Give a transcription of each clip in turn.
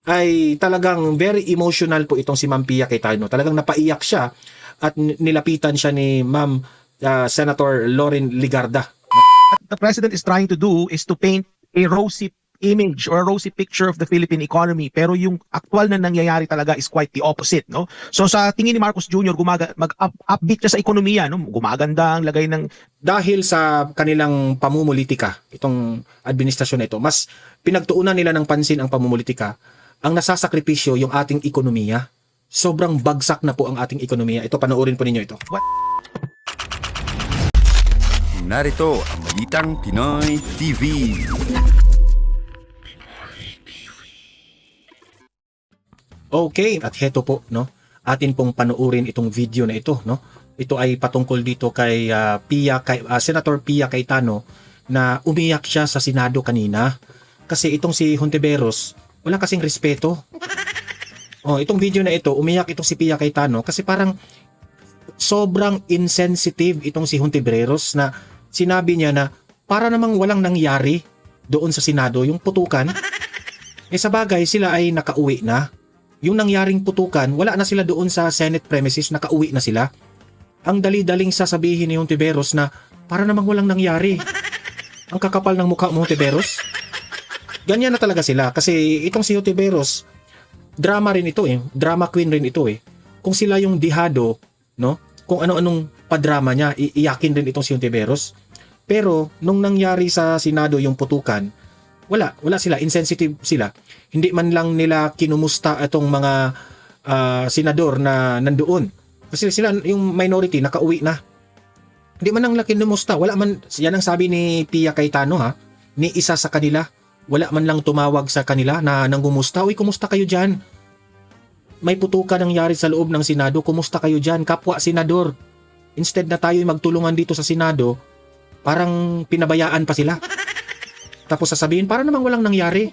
ay talagang very emotional po itong si Ma'am Pia Cayetano. Talagang napaiyak siya at nilapitan siya ni Ma'am Senator Loren Ligarda. What the president is trying to do is to paint a rosy image or a rosy picture of the Philippine economy, pero yung actual na nangyayari talaga is quite the opposite, no? So sa tingin ni Marcos Jr., mag-upbeat siya sa ekonomiya, no? Gumaganda ang lagay ng... Dahil sa kanilang pamumulitika, itong administrasyon na ito, mas pinagtuunan nila ng pansin ang pamumulitika. Ang nasasakripisyo yung ating ekonomiya. Sobrang bagsak na po ang ating ekonomiya. Ito, panoorin po ninyo ito. Narito ang Balitang Pinoy TV. Okay, at heto po, no? Atin pong panoorin itong video na ito, no? Ito ay patungkol dito kay Senator Pia Cayetano na umiyak siya sa Senado kanina kasi itong si Hontiveros wala kasing respeto. Oh, itong video na ito, umiyak itong si Pia Cayetano kasi parang sobrang insensitive itong si Hontiveros na sinabi niya na para namang walang nangyari doon sa Senado, yung putukan. Eh sa bagay, sila ay nakauwi na. Yung nangyaring putukan, wala na sila doon sa Senate premises, nakauwi na sila. Ang dali-daling sasabihin ni Hontiveros na para namang walang nangyari. Ang kakapal ng mukha mo, Hontiveros. Ganyan na talaga sila kasi itong si Hontiveros, drama rin ito eh. Drama queen rin ito eh. Kung sila yung dihado, no? Kung ano-anong padrama niya, iyakin din itong si Hontiveros. Pero nung nangyari sa Senado yung putukan, wala sila, insensitive sila. Hindi man lang nila kinumusta itong mga senador na nandoon. Kasi sila, yung minority, nakauwi na. Hindi man lang kinumusta. Wala man, yan ang sabi ni Pia Cayetano ha, ni isa sa kanila. Wala man lang tumawag sa kanila na nangumusta. Uy, kumusta kayo dyan? May putukan nangyari sa loob ng Senado. Kumusta kayo dyan? Kapwa senador. Instead na tayo'y magtulungan dito sa Senado, parang pinabayaan pa sila. Tapos sasabihin, para namang walang nangyari.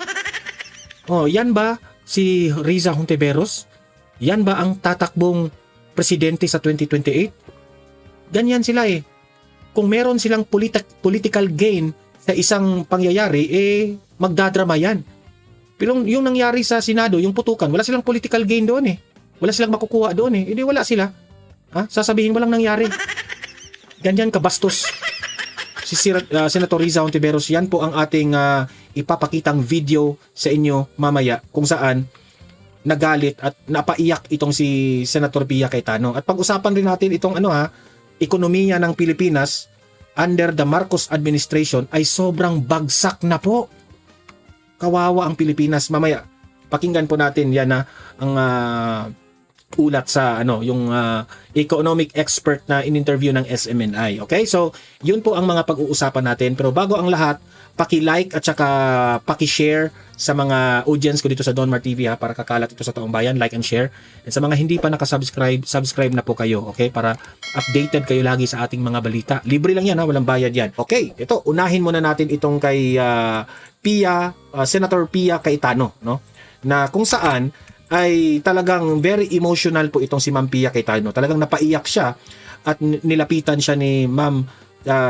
Oh, yan ba si Riza Hontiveros? Yan ba ang tatakbong presidente sa 2028? Ganyan sila eh. Kung meron silang political gain sa isang pangyayari, eh magdadrama yan. Pero yung nangyari sa Senado, yung putukan, wala silang political gain doon eh. Wala silang makukuha doon eh. Hindi wala sila. Ha? Sasabihin walang nangyari. Ganyan kabastos. Si Senator Riza Hontiveros, yan po ang ating ipapakitang video sa inyo mamaya kung saan nagalit at napaiyak itong si Senator Pia Cayetano. At pag-usapan rin natin itong ekonomiya ng Pilipinas under the Marcos administration ay sobrang bagsak na po. Kawawa ang Pilipinas. Mamaya pakinggan po natin yan na ang ulat sa yung economic expert na in-interview ng SMNI. Okay? So, yun po ang mga pag-uusapan natin. Pero bago ang lahat, paki-like at saka paki-share sa mga audience ko dito sa Donmar TV ha, para kakalat ito sa taong bayan. Like and share. And sa mga hindi pa nakasubscribe, subscribe na po kayo. Okay? Para updated kayo lagi sa ating mga balita. Libre lang yan ha, walang bayad yan. Okay, ito, unahin muna natin itong kay Senator Pia Cayetano, no? Na kung saan ay talagang very emotional po itong si Ma'am Pia Cayetano. Talagang napaiyak siya at nilapitan siya ni Ma'am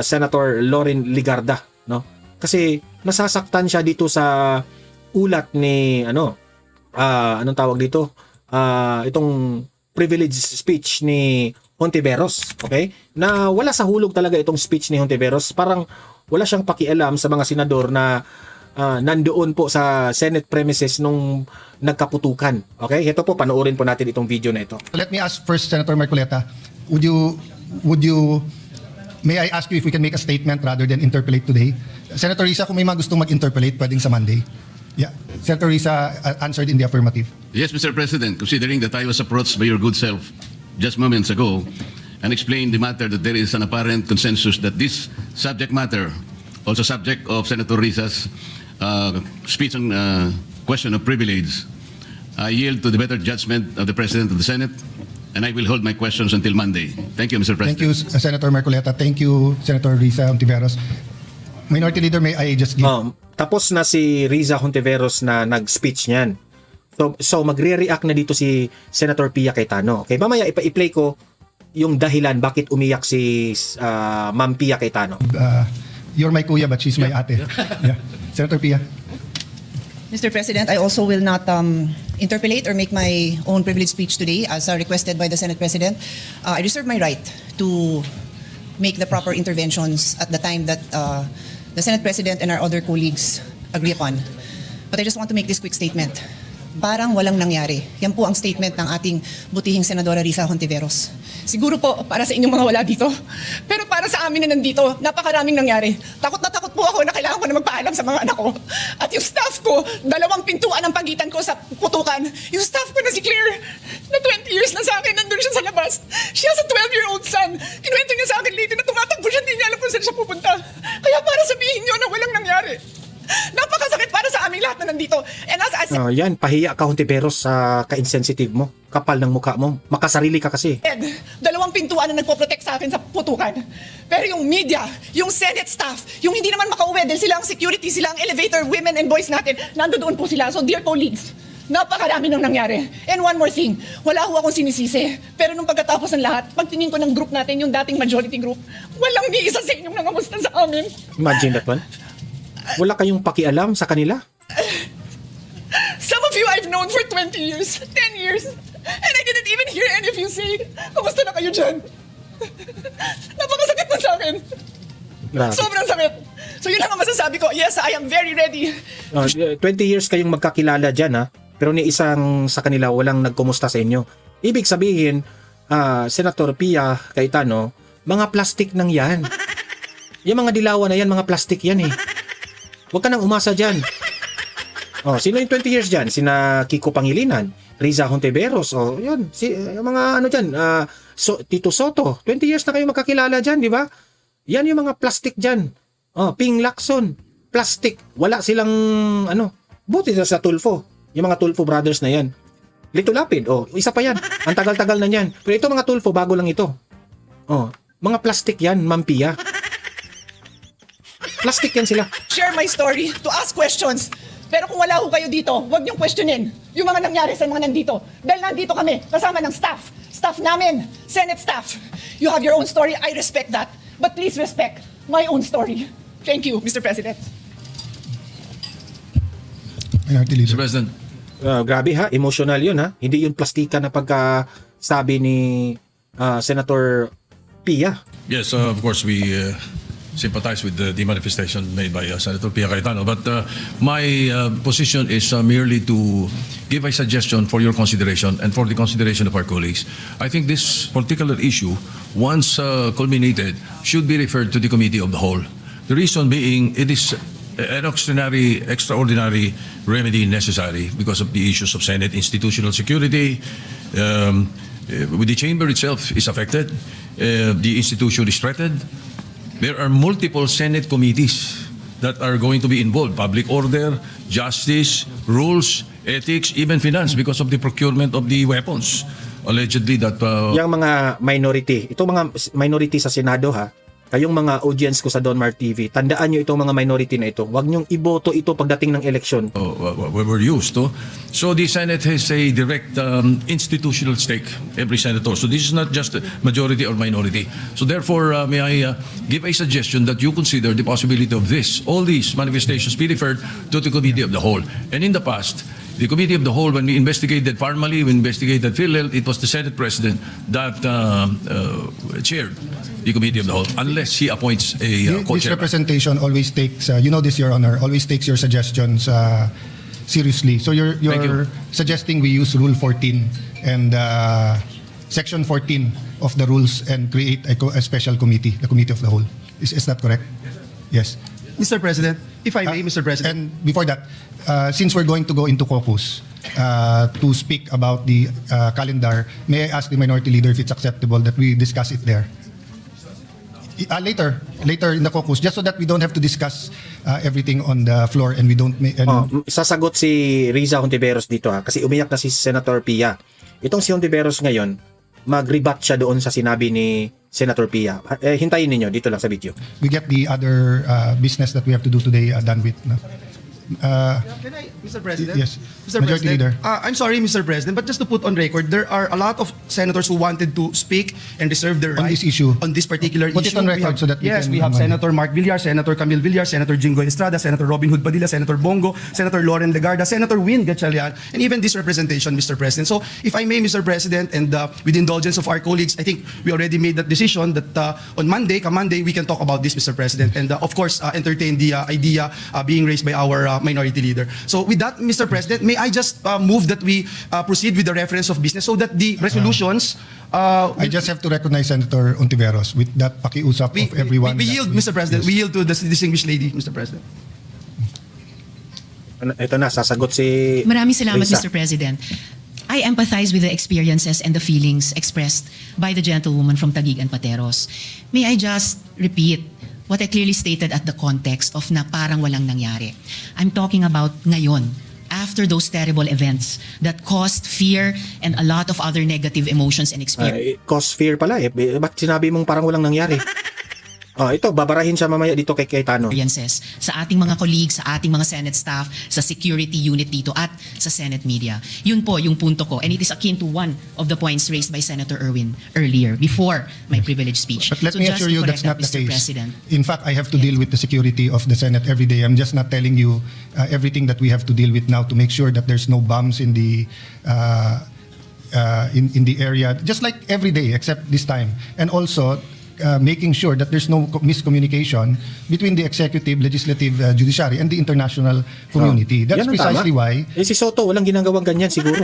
Senator Loren Ligarda, no? Kasi nasasaktan siya dito sa ulat ni anong tawag dito? Itong privilege speech ni Hontiveros, okay? Na wala sa hulog talaga itong speech ni Hontiveros. Parang wala siyang pakialam sa mga senador na nandoon po sa Senate premises nung nagkaputukan. Okay? Ito po, panoorin po natin itong video na ito. Let me ask first, Senator Marcoleta, may I ask you if we can make a statement rather than interpolate today? Senator Risa, kung may mga gustong mag-interpolate, pwedeng sa Monday. Yeah. Senator Risa answered in the affirmative. Yes, Mr. President, considering that I was approached by your good self just moments ago and explained the matter that there is an apparent consensus that this subject matter, also subject of Senator Risa's speech on question of privilege, I yield to the better judgment of the President of the Senate, and I will hold my questions until Monday. Thank you, Mr. President. Thank you, Senator Marcoleta. Thank you, Senator Risa Hontiveros. Minority Leader, may I just give... Tapos na si Riza Hontiveros na nag-speech niyan. So magre-react na dito si Senator Pia Cayetano. Okay, mamaya i-play ko yung dahilan bakit umiyak si Ma'am Pia Cayetano. You're my kuya but she's my ate. Yeah. Senator Pia. Mr. President, I also will not interpolate or make my own privileged speech today as requested by the Senate President. I reserve my right to make the proper interventions at the time that the Senate President and our other colleagues agree upon. But I just want to make this quick statement. Parang walang nangyari. Yan po ang statement ng ating butihing Senadora Risa Hontiveros. Siguro po para sa inyong mga wala dito. Pero para sa amin na nandito, napakaraming nangyari. Takot na takot po ako na kailangan ko na magpaalam sa mga anak ko. At yung staff ko, 2 pintuan ang pagitan ko sa putukan. Yung staff ko na si Claire, na 20 years na sa akin, nandun siya sa labas. She has a 12-year-old son. Kinuwento niya sa akin late na tumatakbo siya, hindi niya alam kung saan siya pupunta. Kaya para sabihin niyo na walang nangyari. Napakasakit para sa aming lahat na nandito. And as Yan, pahiya ka Hontiveros sa ka-insensitive mo. Kapal ng mukha mo. Makasarili ka kasi. 2 pintuan na nagpo-protect sa akin sa putukan. Pero yung media, yung Senate staff, yung hindi naman makauwi dahil sila ang security, sila ang elevator, women and boys natin, nandoon po sila. So dear colleagues, napakarami nang nangyari. And one more thing, wala ho akong sinisisi. Pero nung pagkatapos ng lahat, pagtingin ko ng group natin, yung dating majority group, walang ni isa sa inyong nangamusta sa amin. Imagine that one. Wala kayong pakialam sa kanila? Some of you I've known for 20 years, 10 years, and I didn't even hear any of you say, kamusta na kayo dyan? Napakasakit na sa akin. Grabe. Sobrang sakit. So yun lang ang masasabi ko. Yes, I am very ready. 20 years kayong magkakilala dyan ha, pero ni isang sa kanila walang nagkumusta sa inyo. Ibig sabihin, Senator Pia Cayetano, mga plastic nang yan. Yung mga dilawan na yan, mga plastic yan eh. Huwag ka nang umasa dyan. Sino yung 20 years dyan? Sina Kiko Pangilinan, Riza Hontiveros, yun, yung mga ano dyan, Tito Soto, 20 years na kayo magkakilala dyan, di ba? Yan yung mga plastic dyan. Ping Lacson, plastic. Wala silang, buti sa Tulfo. Yung mga Tulfo brothers na yan. Lito Lapid, isa pa yan. Ang tagal-tagal na yan. Pero ito mga Tulfo, bago lang ito. Mga plastic yan, Ma'am Pia. Plastic yan sila. Share my story to ask questions. Pero kung wala ho kayo dito, huwag niyong questionin yung mga nangyari sa mga nandito. Dahil nandito kami, kasama ng staff. Staff namin, Senate staff. You have your own story, I respect that. But please respect my own story. Thank you, Mr. President. Minority Leader. Mr. President, Grabe ha, emotional yun ha. Hindi yun plastika na pagkasabi ni Senator Pia. Yes, of course, we sympathize with the manifestation made by Senator Pia Cayetano. But my position is merely to give a suggestion for your consideration and for the consideration of our colleagues. I think this particular issue, once culminated, should be referred to the Committee of the Whole. The reason being, it is an extraordinary remedy necessary because of the issues of Senate institutional security. The chamber itself is affected. The institution is threatened. There are multiple Senate committees that are going to be involved. Public order, justice, rules, ethics, even finance because of the procurement of the weapons. Allegedly that... Yung mga minority, itong mga minority sa Senado ha, kayong mga audience ko sa Donmar TV, tandaan nyo itong mga minority na ito. Huwag nyong iboto ito pagdating ng eleksyon. we were used to. So the Senate has a direct institutional stake, every senator. So this is not just a majority or minority. So therefore, may I give a suggestion that you consider the possibility of all these manifestations be referred to the Committee of the Whole. And in the past, the Committee of the Whole, when we investigated Parmali, we investigated PhilHealth, it was the Senate President that chaired the Committee of the Whole, unless he appoints a This co-chair. representation always takes, you know this, Your Honor, always takes your suggestions seriously. So you're Thank you. suggesting we use Rule 14 and Section 14 of the rules and create a special committee, the Committee of the Whole. Is that correct? Yes. Mr. President, if I may, Mr. President. And before that, since we're going to go into caucus to speak about the calendar, may I ask the Minority Leader if it's acceptable that we discuss it there? Later in the caucus, just so that we don't have to discuss everything on the floor and we don't make... Sasagot si Riza Hontiveros dito ha, kasi umiyak na si Senator Pia. Itong si Hontiveros ngayon, mag-rebut siya doon sa sinabi ni Senator Pia. Hintayin ninyo dito lang sa video. We get the other business that we have to do today done with. No? Can I, Mr. President? Yes. Mr. Majority President, Leader. I'm sorry, Mr. President, but just to put on record, there are a lot of senators who wanted to speak and reserve their On right this issue. on this particular Put it issue. on We record have- so that we yes, can we have remind Senator Mark Villar, Senator Camille Villar, Senator Jingoy Estrada, Senator Robin Hood Padilla, Senator Bongo, Senator Loren Legarda, Senator Win Gatchalian, and even this representation, Mr. President. So, if I may, Mr. President, and with the indulgence of our colleagues, I think we already made that decision that on Monday, we can talk about this, Mr. President, and of course, entertain the idea being raised by our minority leader. So, with that, Mr. President, may I just move that we proceed with the reference of business so that the resolutions I just have to recognize Senator Ontiveros with that pakiusap of everyone. we that yield, we- Mr. President. Yes. We yield to the distinguished lady, Mr. President. Ito na, sasagot si Maraming salamat, Risa. Mr. President. I empathize with the experiences and the feelings expressed by the gentlewoman from Taguig and Pateros. May I just repeat what I clearly stated at the context of na parang walang nangyari. I'm talking about ngayon, after those terrible events that caused fear and a lot of other negative emotions and experiences. Cause fear pala eh. Ba't sinabi mong parang walang nangyari? Ito, babarahin siya mamaya dito kay Cayetano. Sa ating mga colleagues, sa ating mga Senate staff, sa security unit dito at sa Senate media. Yun po yung punto ko. And it is akin to one of the points raised by Senator Erwin earlier before my privileged speech. But let So me just assure to you correct that's not that, the Mr. case. President. In fact, I have to deal with the security of the Senate every day. I'm just not telling you everything that we have to deal with now to make sure that there's no bombs in the in the area, just like every day except this time. And also making sure that there's no miscommunication between the executive, legislative, judiciary, and the international community. That's Yan ang precisely tama. why Si Soto, walang ginagawang ganyan siguro.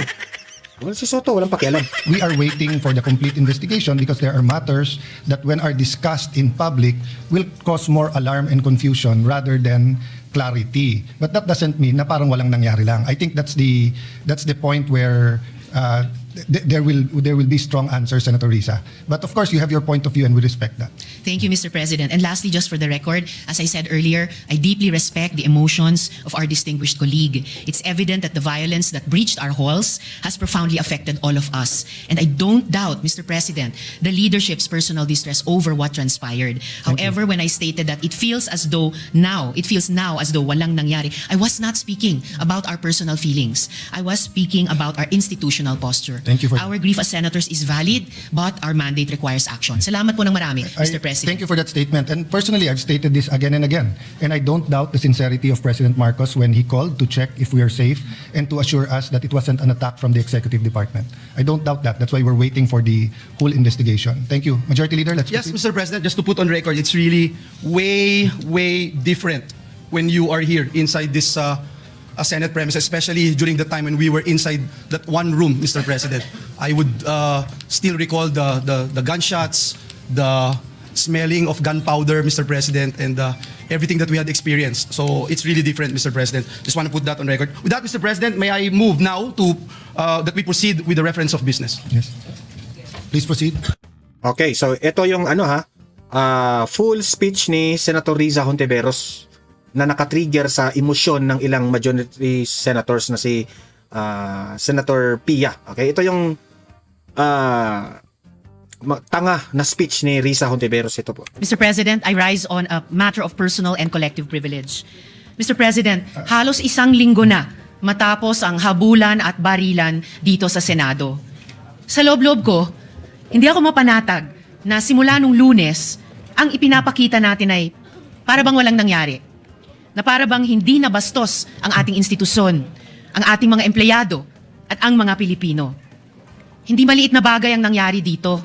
Si Soto, walang pakialam. we are waiting for the complete investigation because there are matters that when are discussed in public will cause more alarm and confusion rather than clarity. But that doesn't mean na parang walang nangyari lang. I think that's the point where there will be strong answers, Senator Risa. But of course, you have your point of view and we respect that. Thank you, Mr. President. And lastly, just for the record, as I said earlier, I deeply respect the emotions of our distinguished colleague. It's evident that the violence that breached our halls has profoundly affected all of us. And I don't doubt, Mr. President, the leadership's personal distress over what transpired. However, when I stated that it feels now as though walang nangyari, I was not speaking about our personal feelings. I was speaking about our institutional posture. Thank you for Our grief as senators is valid, but our mandate requires action. Salamat po ng marami, Mr. President. Thank you for that statement. And personally, I've stated this again and again. And I don't doubt the sincerity of President Marcos when he called to check if we are safe and to assure us that it wasn't an attack from the executive department. I don't doubt that. That's why we're waiting for the whole investigation. Thank you. Majority Leader, let's Yes, proceed. Mr. President, just to put on record, it's really way different when you are here inside this Senate premise, especially during the time when we were inside that one room, Mr. President. I would still recall the gunshots, the smelling of gunpowder, Mr. President, and everything that we had experienced. So it's really different, Mr. President. Just want to put that on record. With that, Mr. President, may I move now to that we proceed with the reference of business. Yes. Please proceed. Okay, so ito yung full speech ni Senator Riza Hontiveros na nakatrigger sa emosyon ng ilang majority senators na si Senator Pia. Okay, ito yung tanga na speech ni Riza Hontiveros. Ito po. Mr. President, I rise on a matter of personal and collective privilege. Mr. President, halos isang linggo na matapos ang habulan at barilan dito sa Senado. Sa loob-loob ko, hindi ako mapanatag na simula nung Lunes, ang ipinapakita natin ay para bang walang nangyari. Na para bang hindi nabastos ang ating institusyon, ang ating mga empleyado at ang mga Pilipino. Hindi maliit na bagay ang nangyari dito.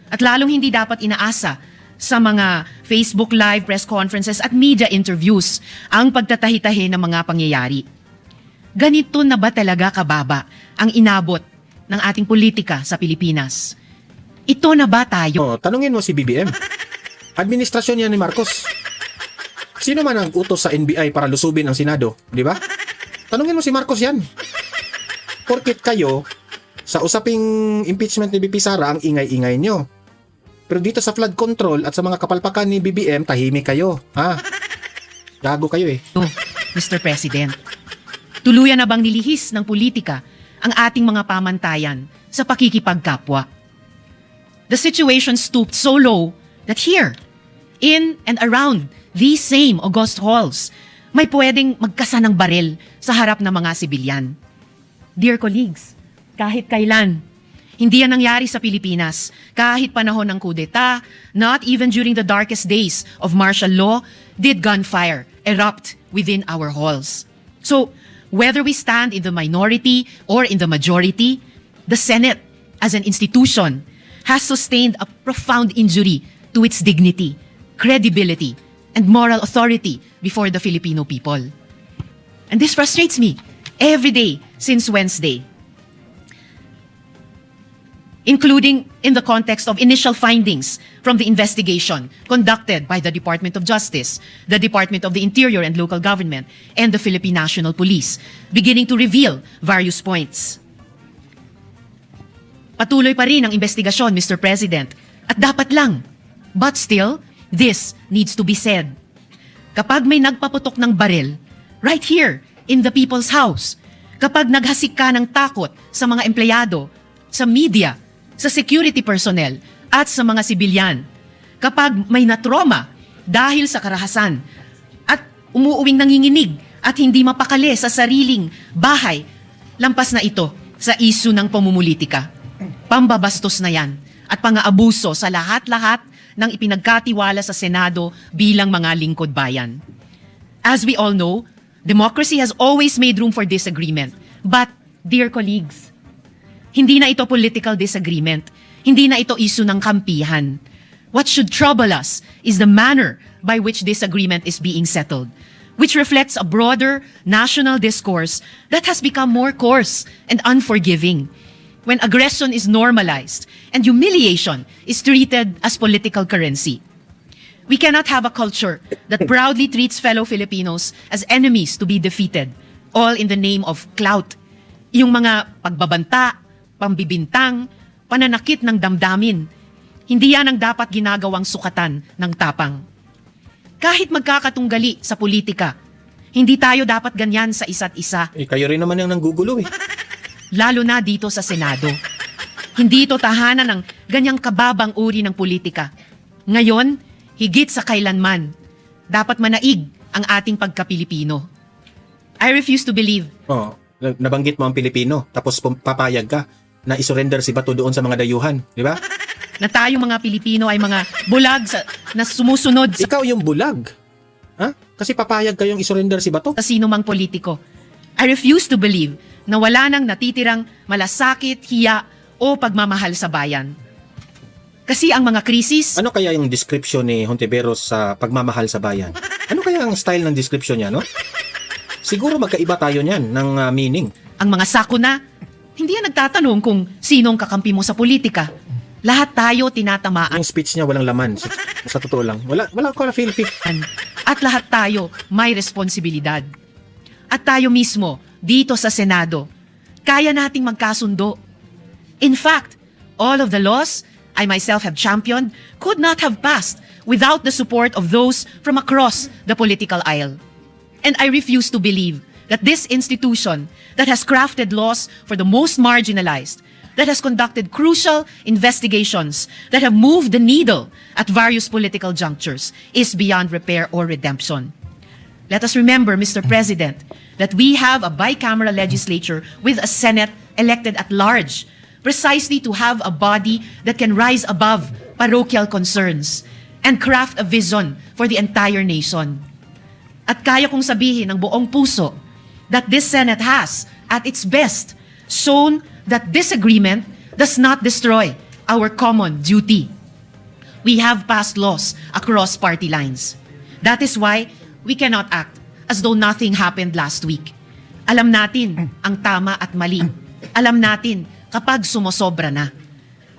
At lalong hindi dapat inaasa sa mga Facebook Live, press conferences at media interviews ang pagtatahi-tahi ng mga pangyayari. Ganito na ba talaga kababa ang inabot ng ating politika sa Pilipinas? Ito na ba tayo? Tanungin mo si BBM. Administrasyon yan ni Marcos. Sino man ang utos sa NBI para lusubin ang Senado, di ba? Tanungin mo si Marcos yan. Porkit kayo, sa usaping impeachment ni BP Sara, ang ingay-ingay nyo. Pero dito sa flood control at sa mga kapalpakan ni BBM, tahimik kayo. Ha? Gago kayo eh. Mr. President, tuluyan na bang nilihis ng politika ang ating mga pamantayan sa pakikipagkapwa? The situation stooped so low that here, in and around these same august halls, may pwedeng magkasa ng baril sa harap ng mga sibilyan. Dear colleagues, kahit kailan, hindi yan nangyari sa Pilipinas. Kahit panahon ng kudeta, not even during the darkest days of martial law, did gunfire erupt within our halls. So, whether we stand in the minority or in the majority, the Senate, as an institution, has sustained a profound injury to its dignity, credibility, and moral authority before the Filipino people. And this frustrates me every day since Wednesday, including in the context of initial findings from the investigation conducted by the Department of Justice, the Department of the Interior and Local Government, and the Philippine National Police, beginning to reveal various points. Patuloy pa rin ang investigasyon, Mr. President, at dapat lang. But still, this needs to be said. Kapag may nagpaputok ng baril, right here, in the people's house, kapag naghasik ka ng takot sa mga empleyado, sa media, sa security personnel, at sa mga sibilyan, kapag may natroma dahil sa karahasan, at umuuwing nanginginig at hindi mapakali sa sariling bahay, lampas na ito sa isyu ng pamumulitika. Pambabastos na yan at pang-aabuso sa lahat-lahat ng ipinagkatiwala sa Senado bilang mga lingkod bayan. As we all know, democracy has always made room for disagreement. But, dear colleagues, hindi na ito political disagreement. Hindi na ito issue ng kampihan. What should trouble us is the manner by which disagreement is being settled, which reflects a broader national discourse that has become more coarse and unforgiving, when aggression is normalized and humiliation is treated as political currency. We cannot have a culture that proudly treats fellow Filipinos as enemies to be defeated, all in the name of clout. Yung mga pagbabanta, pambibintang, pananakit ng damdamin, hindi yan ang dapat ginagawang sukatan ng tapang. Kahit magkakatunggali sa politika, hindi tayo dapat ganyan sa isa't isa. Kayo rin naman yung nanggugulo eh. Lalo na dito sa Senado. Hindi ito tahanan ng ganyang kababang uri ng politika. Ngayon, higit sa kailanman, dapat manaig ang ating pagka-Pilipino. I refuse to believe. Oh, nabanggit mo ang Pilipino, tapos papayag ka na isurrender si Bato doon sa mga dayuhan, di ba? Na tayong mga Pilipino ay mga bulag na sumusunod sa Ikaw yung bulag. Ha? Kasi papayag kayong isurrender si Bato? sino mang politiko. I refuse to believe na wala nang natitirang malasakit, hiya o pagmamahal sa bayan. Kasi ang mga krisis, Ano kaya yung description ni Hontiveros sa pagmamahal sa bayan? Ano kaya ang style ng description niya, no? Siguro magkaiba tayo niyan ng meaning. ang mga sakuna, hindi yan nagtatanong kung sinong kakampi mo sa politika. Lahat tayo tinatamaan Yung speech niya walang laman. Sa totoo lang. Wala ko na feel. at lahat tayo may responsibilidad. At tayo mismo, dito sa Senado, kaya nating magkasundo. In fact, all of the laws I myself have championed could not have passed without the support of those from across the political aisle. And I refuse to believe that this institution that has crafted laws for the most marginalized, that has conducted crucial investigations, that have moved the needle at various political junctures, is beyond repair or redemption. Let us remember, Mr. President, that we have a bicameral legislature with a Senate elected at large, precisely to have a body that can rise above parochial concerns and craft a vision for the entire nation. At kaya kong sabihin ng buong puso that this Senate has, at its best, shown that disagreement does not destroy our common duty. We have passed laws across party lines. That is why we cannot act as though nothing happened last week. Alam natin ang tama at mali. Alam natin kapag sumosobra na.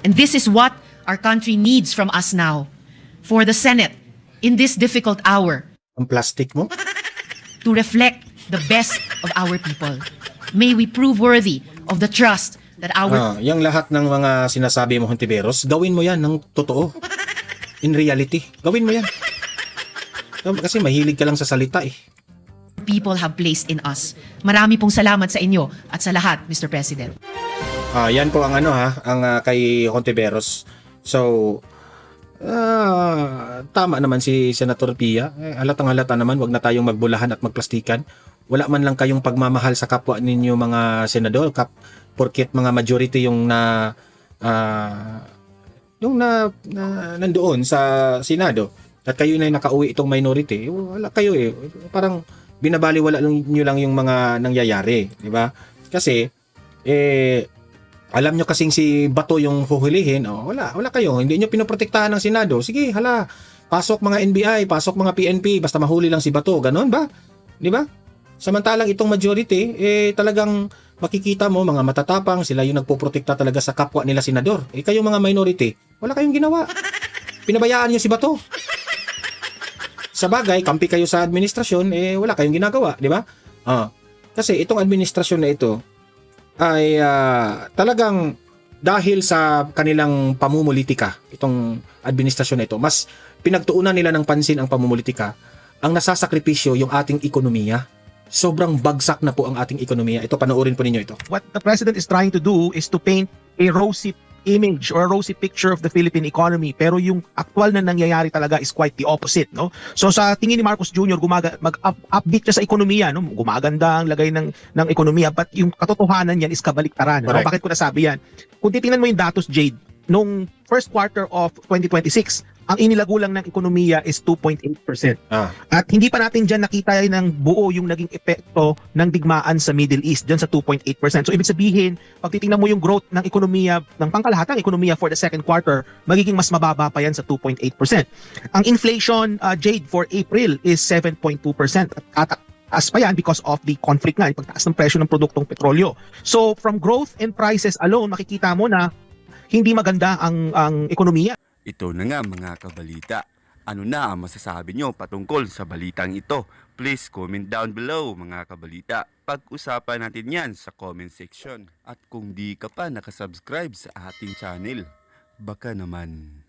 And this is what our country needs from us now. For the Senate, in this difficult hour, Ang plastic mo? to reflect the best of our people. May we prove worthy of the trust that our Yung lahat ng mga sinasabi mo, Hontiveros, gawin mo yan ng totoo. In reality, gawin mo yan. Kasi mahilig ka lang sa salita eh. people have placed in us. Marami pong salamat sa inyo at sa lahat, Mr. President. Yan po ang ang kay Hontiveros. So, Tama naman si Senator Pia. Halatang halata naman, wag na tayong magbulahan at magplastikan. Wala man lang kayong pagmamahal sa kapwa ninyo mga senador, porket mga majority yung nandoon sa Senado at kayo na yung nakauwi itong minority, wala kayo parang binabaliwala nyo lang yung mga nangyayari, di ba? Kasi alam nyo kasing si Bato yung huhulihin, wala kayo, hindi nyo pinoprotektahan ng Senado. Sige, hala, pasok mga NBI, pasok mga PNP, basta mahuli lang si Bato, ganon ba? Di ba? Samantalang itong majority, talagang makikita mo mga matatapang, sila yung nagpoprotekta talaga sa kapwa nila senador. Kayong mga minority, wala kayong ginawa. Pinabayaan nyo si Bato. Sa bagay, kampi kayo sa administrasyon, wala kayong ginagawa, di ba? Kasi itong administrasyon na ito ay talagang dahil sa kanilang pamumulitika, itong administrasyon na ito, mas pinagtuunan nila ng pansin ang pamumulitika, ang nasasakripisyo yung ating ekonomiya. Sobrang bagsak na po ang ating ekonomiya. Ito, panoorin po ninyo ito. What the president is trying to do is to paint a rosy image or a rosy picture of the Philippine economy, pero yung actual na nangyayari talaga is quite the opposite, no? So sa tingin ni Marcos Jr., mag-upbeat siya sa ekonomiya, no? Gumaganda ang lagay ng ekonomiya, but yung katotohanan yan is kabaliktaran, no? Bakit ko nasabi yan? Kung titingnan mo yung datos, Jade, nung first quarter of 2026, ang inilago lang ng ekonomiya is 2.8%. At hindi pa natin dyan nakita ng buo yung naging epekto ng digmaan sa Middle East, dyan sa 2.8%. So ibig sabihin, pag titingnan mo yung growth ng ekonomiya, ng pangkalahatang ekonomiya for the second quarter, magiging mas mababa pa yan sa 2.8%. Ang inflation, Jade, for April is 7.2%. At taas pa yan because of the conflict nga, yung pagtaas ng presyo ng produktong petrolyo. So from growth and prices alone, makikita mo na hindi maganda ang ekonomiya. Ito na nga mga kabalita. Ano na ang masasabi nyo patungkol sa balitang ito? Please comment down below mga kabalita. Pag-usapan natin yan sa comment section. At kung di ka pa nakasubscribe sa ating channel, baka naman